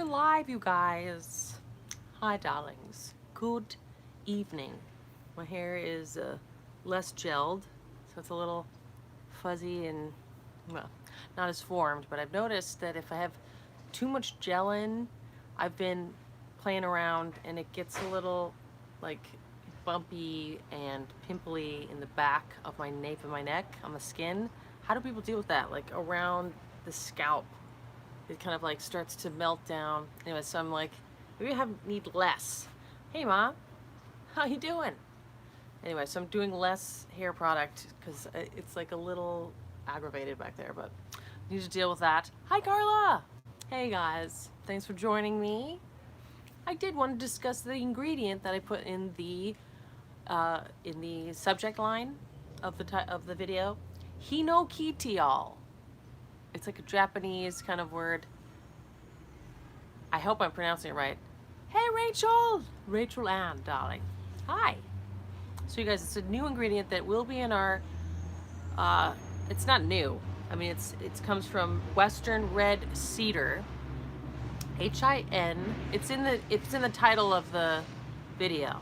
live, you guys. Hi, darlings. Good evening. My hair is less gelled, so it's a little fuzzy and, well, not as formed, but I've noticed that if I have too much gel in, I've been playing around and it gets a little, like, bumpy and pimply in the back of my nape of my neck, on the skin. How do people deal with that? Like, around the scalp, it kind of like starts to melt down. Anyway, so I'm like, maybe I need less. Hey, Mom, how you doing? Anyway, so I'm doing less hair product because it's like a little aggravated back there, but I need to deal with that. Hi, Carla. Hey, guys. Thanks for joining me. I did want to discuss the ingredient that I put in the subject line of the video. Hinokitiol. It's like a Japanese kind of word. I hope I'm pronouncing it right. Hey, Rachel! Rachel Ann, darling. Hi. So you guys, it's a new ingredient that will be in our, it's not new. I mean, it comes from Western Red Cedar. H-I-N, it's in the title of the video.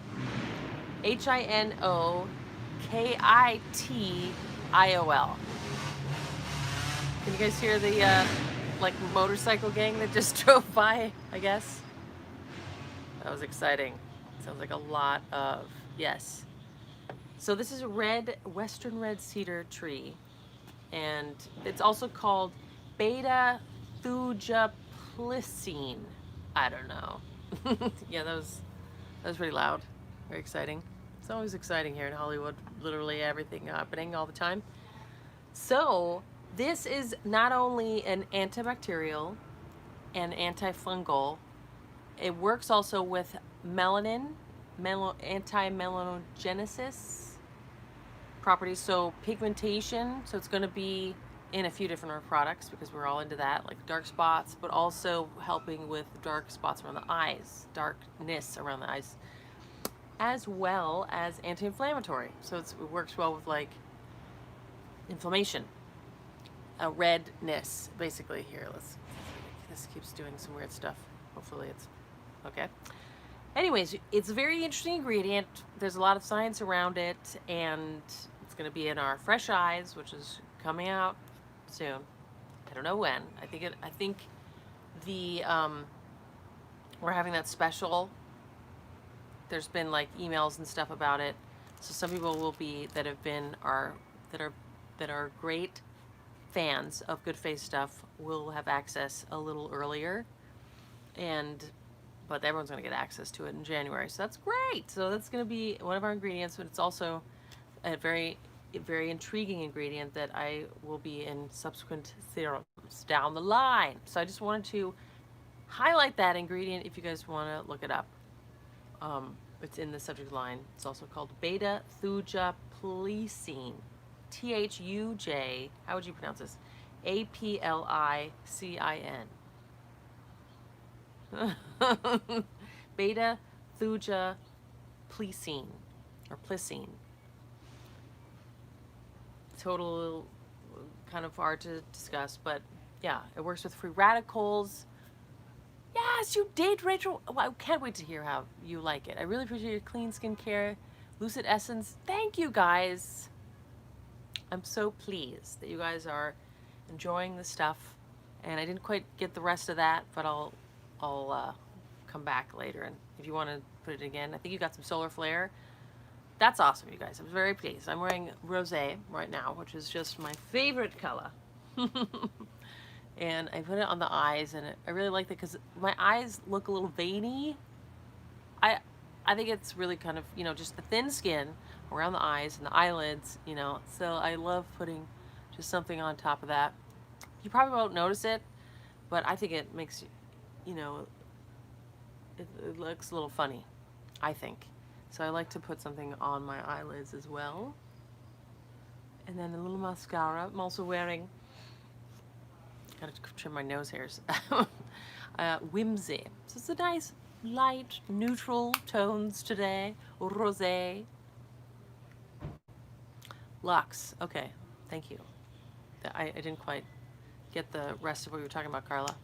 Hinokitiol. Can you guys hear the like motorcycle gang that just drove by, I guess? That was exciting. Sounds like a lot of, yes. So this is a Western Red Cedar tree, and it's also called beta thujaplicine. I don't know. Yeah, that was pretty loud. Very exciting. It's always exciting here in Hollywood. Literally everything happening all the time. So this is not only an antibacterial and antifungal, it works also with melanin, anti-melanogenesis properties, so pigmentation, so it's going to be in a few different products because we're all into that, like dark spots, but also helping with dark spots around the eyes, darkness around the eyes, as well as anti-inflammatory. So it works well with like inflammation, redness, basically. Here, this keeps doing some weird stuff. Hopefully it's okay. Anyways, it's a very interesting ingredient. There's a lot of science around it, and it's going to be in our Fresh Eyes, which is coming out soon. I don't know when. I think the we're having that special. There's been like emails and stuff about it. So some people will be that are great fans of Good Face stuff will have access a little earlier, but everyone's going to get access to it in January. So that's great. So that's going to be one of our ingredients, but it's also a very intriguing ingredient that I will be in subsequent serums down the line. So I just wanted to highlight that ingredient if you guys want to look it up. It's in the subject line. It's also called beta thujaplicine. Thuj, how would you pronounce this? Aplicin. Beta thujaplicine or plicine. Total kind of hard to discuss, but yeah, it works with free radicals. Yes, you did, Rachel. Well, I can't wait to hear how you like it. I really appreciate your clean skincare, Lucid Essence. Thank you, guys. I'm so pleased that you guys are enjoying the stuff, and I didn't quite get the rest of that, but I'll come back later, and if you want to put it again. I think you got some solar flare. That's awesome, you guys. I'm very pleased. I'm wearing rosé right now, which is just my favorite color. And I put it on the eyes, and I really like it because my eyes look a little veiny. I think it's really kind of, just the thin skin around the eyes and the eyelids, so I love putting just something on top of that. You probably won't notice it, but I think it makes, it looks a little funny, I think. So I like to put something on my eyelids as well. And then a little mascara. I'm also wearing, gotta trim my nose hairs, Whimsy. So it's a nice, light, neutral tones today. Rosé. Lux. Okay, thank you. I didn't quite get the rest of what you were talking about, Carla.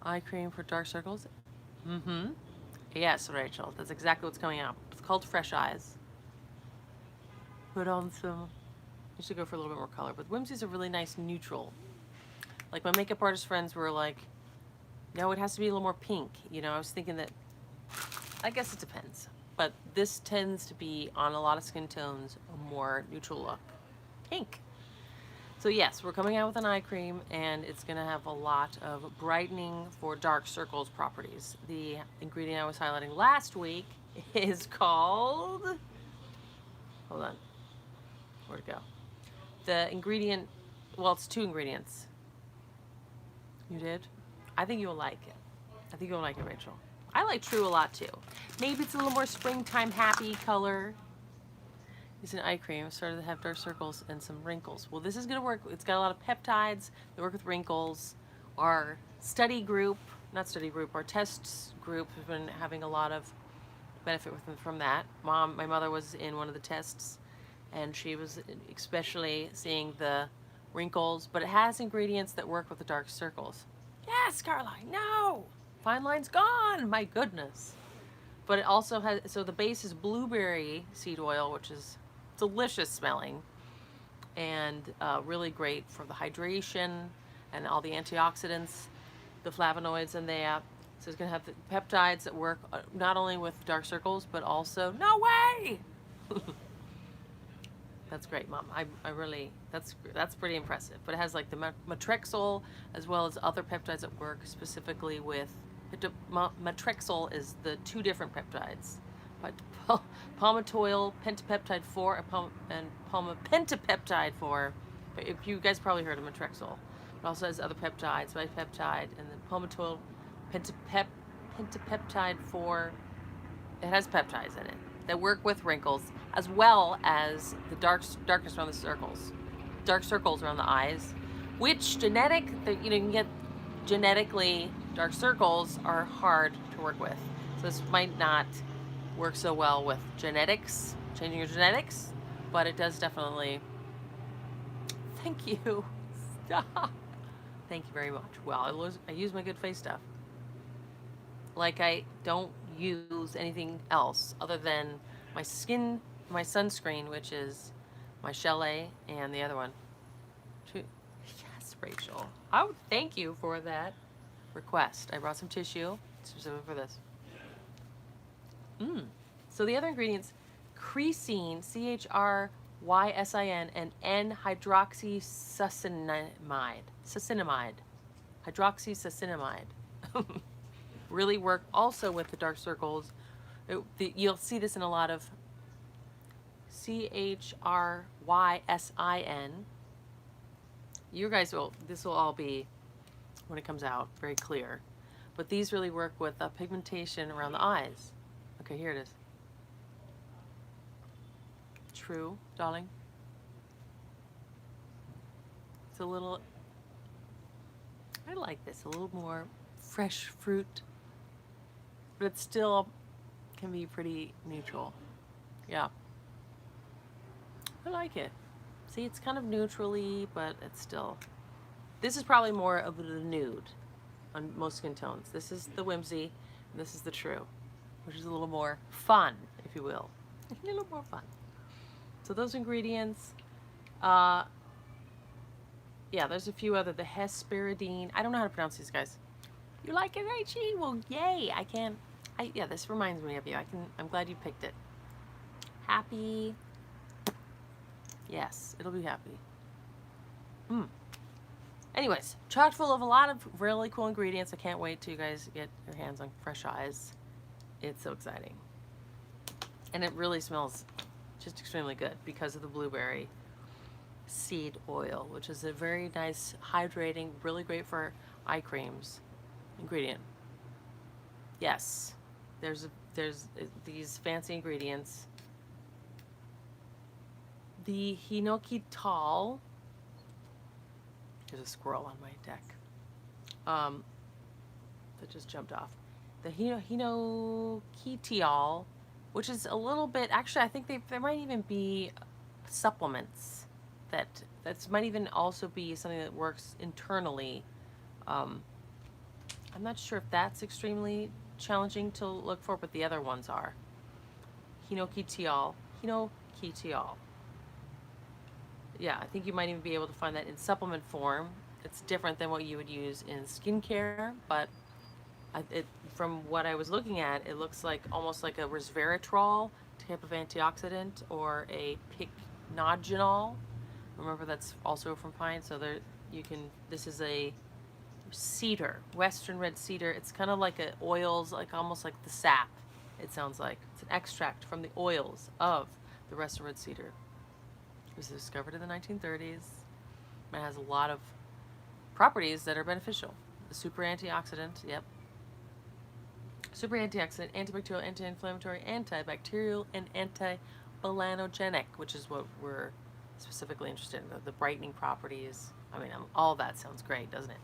Eye cream for dark circles. Mm-hmm. Yes, Rachel, that's exactly what's coming out. It's called Fresh Eyes. Put on some, you should go for a little bit more color, but Whimsy's a really nice neutral. Like my makeup artist friends were like, no, it has to be a little more pink. You know, I was thinking that, I guess it depends. But this tends to be, on a lot of skin tones, a more neutral look. Pink. So yes, we're coming out with an eye cream, and it's going to have a lot of brightening for dark circles properties. The ingredient I was highlighting last week is called, hold on, where'd it go? The ingredient, well, it's 2 ingredients. You did? I think you'll like it. I think you'll like it, Rachel. I like True a lot too. Maybe it's a little more springtime happy color. It's an eye cream. It started to have dark circles and some wrinkles. Well, this is going to work. It's got a lot of peptides that work with wrinkles. Our study group, not study group, our tests group has been having a lot of benefit from that. My mother was in one of the tests, and she was especially seeing the wrinkles, but it has ingredients that work with the dark circles. Yes, Caroline, no! Fine line's gone, my goodness. But it also has, so the base is blueberry seed oil, which is delicious smelling and really great for the hydration and all the antioxidants, the flavonoids in there. So it's going to have the peptides that work not only with dark circles, but also, no way! That's great, Mom. I really, that's pretty impressive. But it has like the matrexol as well as other peptides that work specifically with, matrexol is the 2 different peptides. But palmitoyl, pentapeptide 4, and palmipentapeptide 4. If you guys probably heard of matrexol. It also has other peptides, bipeptide, and then palmitoyl, pentapeptide 4. It has peptides in it that work with wrinkles, as well as the darkness around the circles, dark circles around the eyes, which you can get genetically dark circles are hard to work with. So this might not work so well with genetics, changing your genetics, but it does definitely. Thank you. Stop. Thank you very much. Well, I use my good face stuff. Like I don't use anything else other than my sunscreen, which is my Chalet, and the other one. Yes, Rachel. Oh, thank you for that request. I brought some tissue specifically for this. So the other ingredients, creatine, CHRYSIN, and N-hydroxysuccinimide. Hydroxysuccinimide. Really work also with the dark circles. You'll see this in a lot of CHRYSIN. You guys this will all be, when it comes out, very clear. But these really work with pigmentation around the eyes. Okay, here it is. True, darling. It's a little, I like this, a little more fresh fruit, but it still can be pretty neutral. Yeah. I like it. See, it's kind of neutrally, but it's still, this is probably more of the nude on most skin tones. This is the Whimsy, and this is the True, which is a little more fun, if you will. A little more fun. So those ingredients, yeah, there's a few other, the hesperidine. I don't know how to pronounce these guys. You like it, Rachie? Well, yay! Yeah, this reminds me of you. I'm glad you picked it. Happy. Yes, it'll be happy. Anyways, chock full of a lot of really cool ingredients. I can't wait till you guys get your hands on Fresh Eyes. It's so exciting. And it really smells just extremely good because of the blueberry seed oil, which is a very nice, hydrating, really great for eye creams ingredient. Yes, there's these fancy ingredients. The Hinokitiol, there's a squirrel on my deck that just jumped off. The Hinokitiol, which is a little bit, actually I think there might even be supplements that might even also be something that works internally I'm not sure if that's extremely challenging to look for, but the other ones are. Hinokitiol. Hinokitiol. Yeah, I think you might even be able to find that in supplement form. It's different than what you would use in skincare, but from what I was looking at, it looks like almost like a resveratrol type of antioxidant or a pycnogenol. Remember, that's also from pine. So there, you can. This is a cedar, Western red cedar. It's kind of like a oils, like almost like the sap. It sounds like it's an extract from the oils of the Western red cedar. It was discovered in the 1930s. It has a lot of properties that are beneficial. A super antioxidant, yep. Super antioxidant, antibacterial, anti-inflammatory, antibacterial, and anti-melanogenic, which is what we're specifically interested in, the brightening properties. I mean, all that sounds great, doesn't it?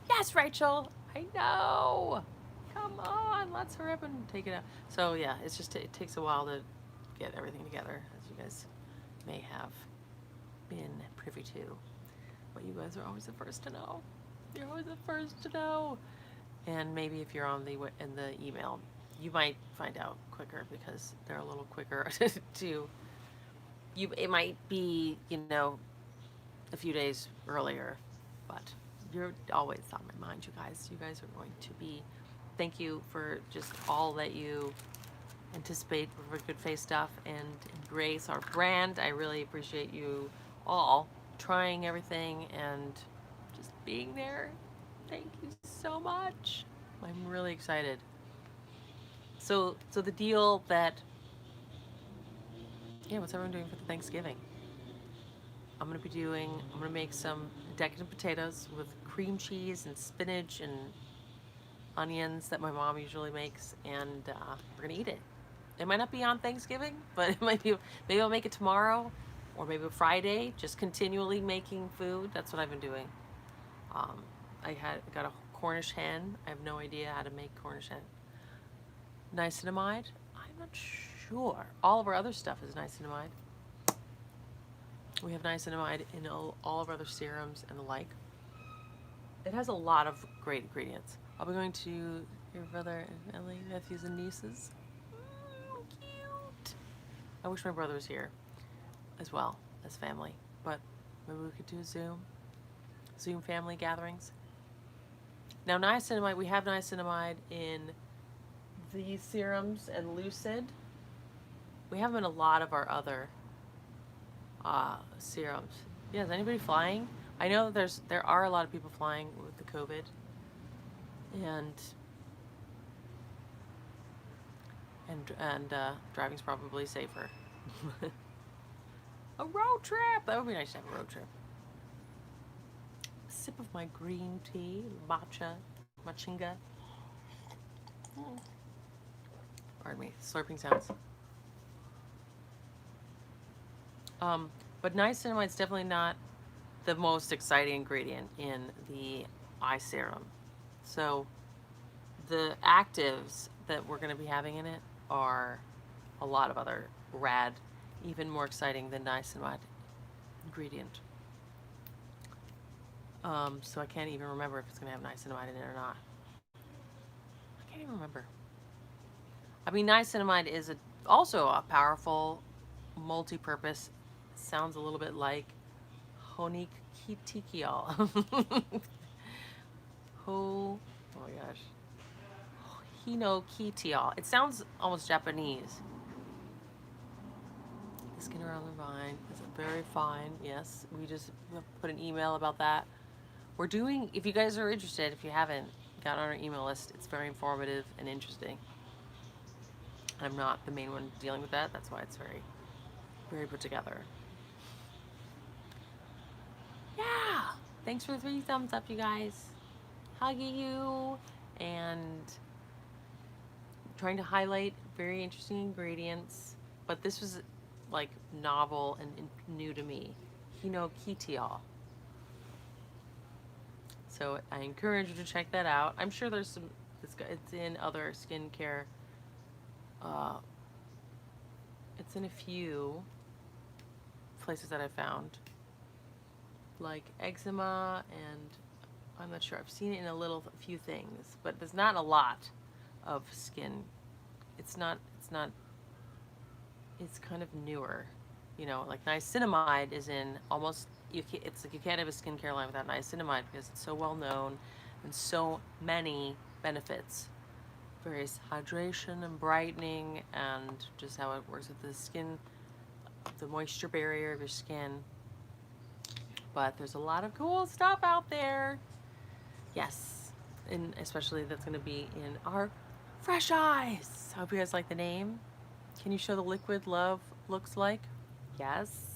Yes, Rachel, I know. Come on, let's hurry up and take it out. So yeah, it's just, it takes a while to get everything together, as you guys may have been privy to. But you guys are always the first to know. You're always the first to know. And maybe if you're on in the email, you might find out quicker because they're a little quicker to you. It might be, you know, a few days earlier, but you're always on my mind, you guys. You guys are going to be. Thank you for just all that you anticipate for Good Face stuff and embrace our brand. I really appreciate you all trying everything and just being there. Thank you so much. I'm really excited. So the deal that, yeah, what's everyone doing for the Thanksgiving? I'm gonna make some decadent potatoes with cream cheese and spinach and onions that my mom usually makes, and we're gonna eat it. It might not be on Thanksgiving, but it might be. Maybe I'll make it tomorrow, or maybe Friday. Just continually making food. That's what I've been doing. I got a Cornish hen. I have no idea how to make Cornish hen. Niacinamide? I'm not sure. All of our other stuff is niacinamide. We have niacinamide in all of our other serums and the like. It has a lot of great ingredients. I'll be going to your brother and Ellie, nephews and nieces. Cute. I wish my brother was here as well as family, but maybe we could do a Zoom family gatherings. Now niacinamide, we have niacinamide in these serums and Lucid. We have them in a lot of our other serums. Yeah, is anybody flying? I know there are a lot of people flying with the COVID, and driving's probably safer. A road trip! That would be nice to have a road trip. A sip of my green tea, matcha, machinga. Pardon me, slurping sounds. But niacinamide is definitely not the most exciting ingredient in the eye serum. So the actives that we're going to be having in it are a lot of other rad, even more exciting than niacinamide ingredient. So I can't even remember if it's going to have niacinamide in it or not. I can't even remember. I mean, niacinamide is also a powerful multi-purpose. Sounds a little bit like Hinokitiol. Oh my gosh. Hinokitiol. It sounds almost Japanese. The skin around the vine is very fine. Yes, we just put an email about that. We're doing, if you guys are interested, if you haven't got on our email list, it's very informative and interesting. I'm not the main one dealing with that. That's why it's very, very put together. Yeah. Thanks for the 3 thumbs up, you guys. Hugging you and trying to highlight very interesting ingredients. But this was like novel and new to me. Hinokitiol. So I encourage you to check that out. I'm sure there's some, it's in other skincare. It's in a few places that I found, like eczema and I'm not sure. I've seen it in a few things, but there's not a lot of skin. It's kind of newer. You know, like niacinamide is in almost, it's like you can't have a skincare line without niacinamide because it's so well known and so many benefits. Various hydration and brightening and just how it works with the skin, the moisture barrier of your skin. But there's a lot of cool stuff out there. Yes, and especially that's going to be in our Fresh Eyes. I hope you guys like the name. Can you show the liquid love looks like? Yes.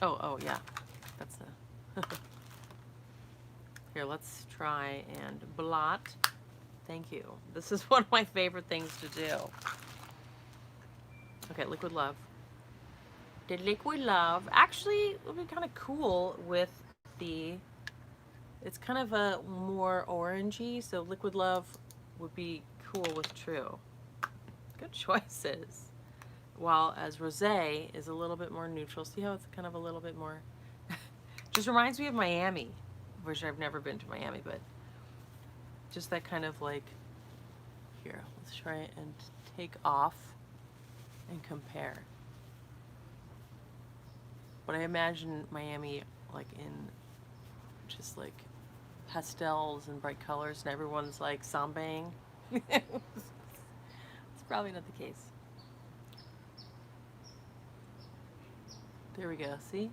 Oh yeah, that's the. Here, let's try and blot. Thank you. This is one of my favorite things to do. Okay, liquid love. The liquid love actually would be kind of cool with the, it's kind of a more orangey, so liquid love would be cool with True. Good choices. While as rosé is a little bit more neutral. See how it's kind of a little bit more, just reminds me of Miami, which I've never been to Miami, but just that kind of like, here, let's try and take off and compare. But I imagine Miami like in just like pastels and bright colors and everyone's like sambaing. It's probably not the case. There we go, see?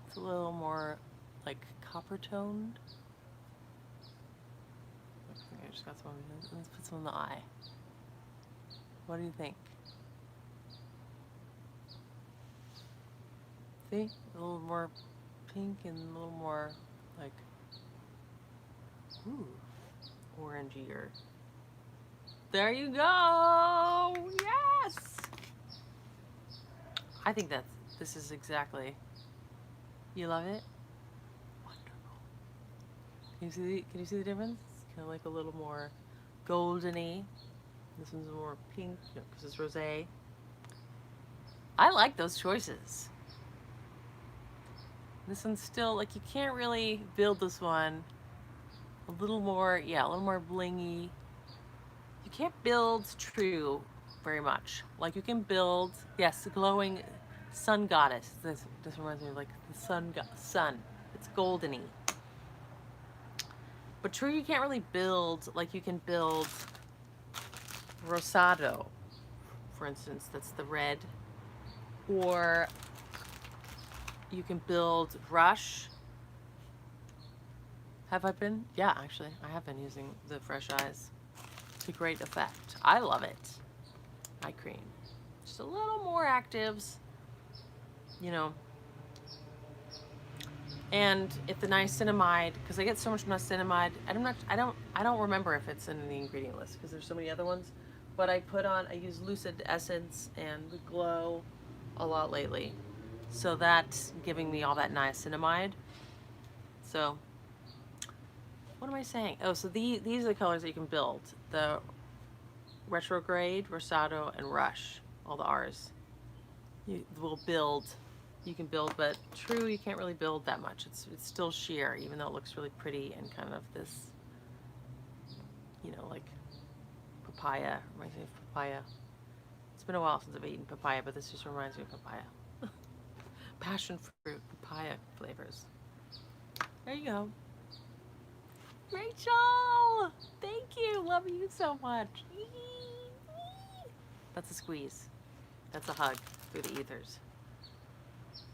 It's a little more like copper toned. I just got some, let's put some in the eye. What do you think? See? A little more pink and a little more like, ooh, orangier. There you go! Yes! I think this is exactly, you love it? Wonderful. Can you see the difference? It's kind of like a little more goldeny. This one's more pink because it's rosé. I like those choices. This one's still, like, you can't really build this one. A little more, yeah, a little more blingy. You can't build True very much. Like, you can build, yes, the glowing sun goddess. This reminds me of, like, the sun. It's goldeny. But True, you can't really build, like, you can build Rosado, for instance. That's the red. Or you can build Rush. Have I been? Yeah, actually, I have been using the Fresh Eyes to great effect. I love it. Eye cream. Just a little more actives, you know. And if the niacinamide, because I get so much niacinamide, I don't remember if it's in the ingredient list because there's so many other ones. But I use Lucid Essence and the Glow a lot lately. So that's giving me all that niacinamide. So, what am I saying? Oh, so these are the colors that you can build. The Retrograde, Rosado, and Rush. All the R's. You can build, but True, you can't really build that much. It's still sheer, even though it looks really pretty and kind of this, you know, like papaya. Reminds me of papaya. It's been a while since I've eaten papaya, but this just reminds me of papaya. Passion fruit papaya flavors. There you go. Rachel! Thank you. Love you so much. That's a squeeze. That's a hug through the ethers.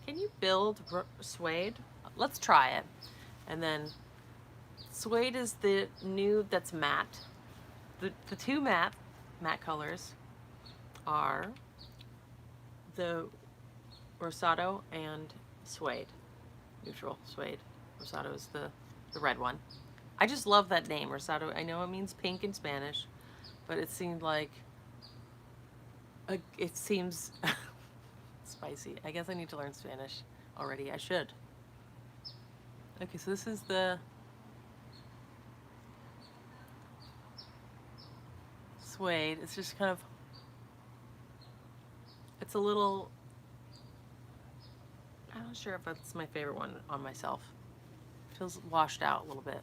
Can you build suede? Let's try it. And then suede is the nude that's matte. The two matte colors are the Rosado and suede. Neutral suede. Rosado is the red one. I just love that name, Rosado. I know it means pink in Spanish, but it seemed like, it seems spicy. I guess I need to learn Spanish already. I should. Okay, so this is the suede. It's just kind of, it's a little, I don't Not sure if that's my favorite one on myself. Feels washed out a little bit.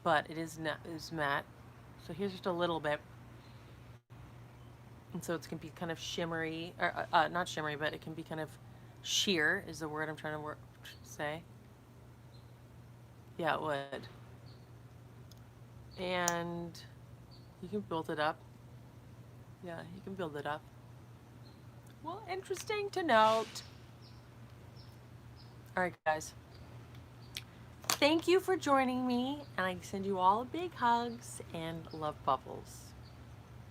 But it is matte. So here's just a little bit. And so it can be kind of shimmery, or not shimmery, but it can be kind of sheer is the word I'm trying to say. Yeah, it would. And you can build it up. Yeah, you can build it up. Well, interesting to note. All right, guys. Thank you for joining me, and I send you all big hugs and love bubbles.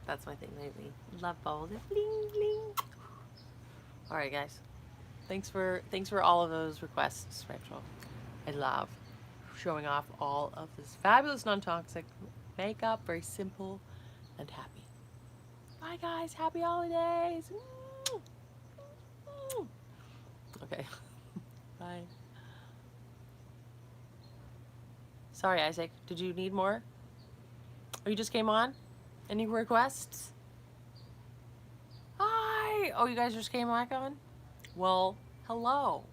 That's my thing lately. Love bubbles. Bling, bling. All right, guys. Thanks for all of those requests, Rachel. I love showing off all of this fabulous non-toxic makeup. Very simple and happy. Bye, guys. Happy holidays. Okay. Bye. Sorry, Isaac. Did you need more? Oh, you just came on? Any requests? Hi. Oh, you guys just came back on? Well, hello.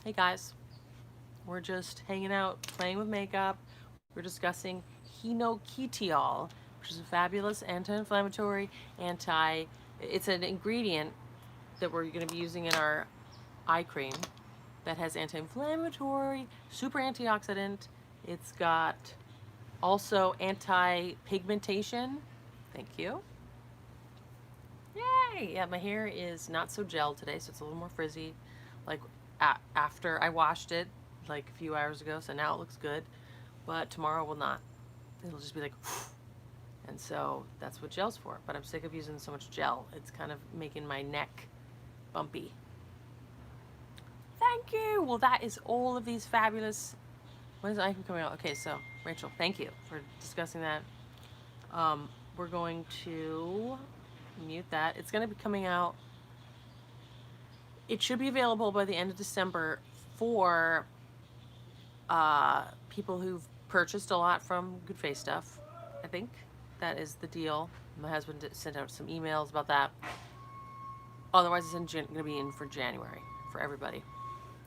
Hey, guys. We're just hanging out, playing with makeup. We're discussing Hinokitiol, which is a fabulous anti-inflammatory, it's an ingredient that we're going to be using in our eye cream that has anti-inflammatory, super antioxidant. It's got also anti-pigmentation. Thank you. Yay! Yeah, my hair is not so gel today, so it's a little more frizzy. Like after I washed it like a few hours ago, so now it looks good. But tomorrow will not. It'll just be like, and so that's what gel's for. But I'm sick of using so much gel. It's kind of making my neck bumpy. Thank you. Well, that is all of these fabulous. When is the item coming out? Okay, so Rachel, thank you for discussing that. We're going to mute that. It's going to be coming out. It should be available by the end of December for people who've purchased a lot from Good Face Stuff. I think that is the deal. My husband sent out some emails about that. Otherwise, it's going to be in for January for everybody.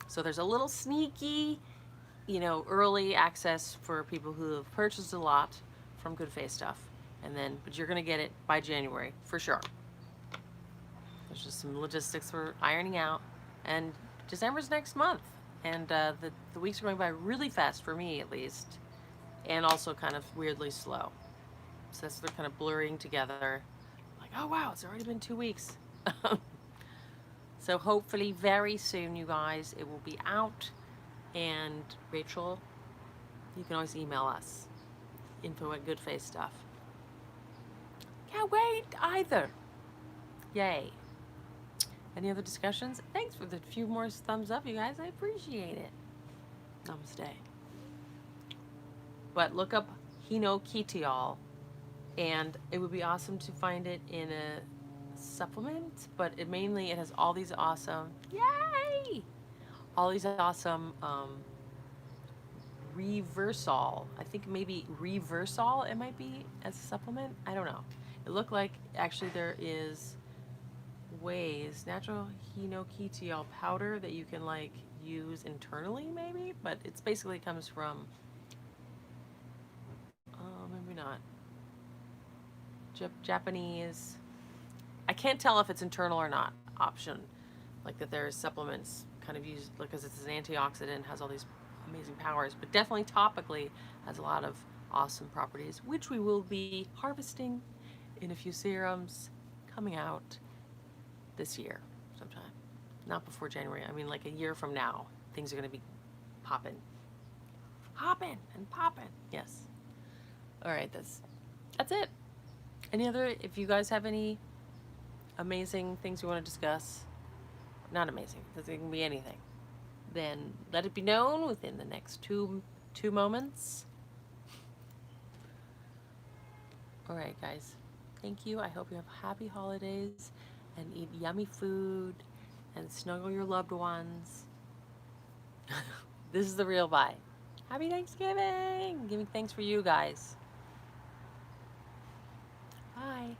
So there's a little sneaky, early access for people who have purchased a lot from Good Face Stuff. But you're going to get it by January for sure. There's just some logistics we're ironing out. And December's next month. And the weeks are going by really fast for me, at least. And also kind of weirdly slow. So they're kind of blurring together. Like, oh wow, it's already been 2 weeks. So hopefully very soon, you guys, it will be out. And Rachel, you can always email us. info@goodfacestuff. Can't wait either. Yay. Any other discussions? Thanks for the few more thumbs up, you guys. I appreciate it. Namaste. But look up Hinokitiol, and it would be awesome to find it in a supplement, but it has all these awesome, yay! All these awesome Reversal. I think maybe Reversal it might be as a supplement. I don't know. It looked like actually there is ways, natural Hinokitiol powder that you can like use internally maybe, but it's basically comes from maybe not Japanese. I can't tell if it's internal or not option, like that there's supplements kind of used because it's an antioxidant, has all these amazing powers, but definitely topically has a lot of awesome properties, which we will be harvesting in a few serums coming out this year sometime. Not before January. I mean, like a year from now, things are going to be popping. Hopping and popping. Yes. All right, that's it. Any other, if you guys have any amazing things you want to discuss, not amazing, it can be anything, then let it be known within the next two moments. All right, guys. Thank you. I hope you have happy holidays and eat yummy food and snuggle your loved ones. This is the real bye. Happy Thanksgiving. Giving thanks for you guys. Bye.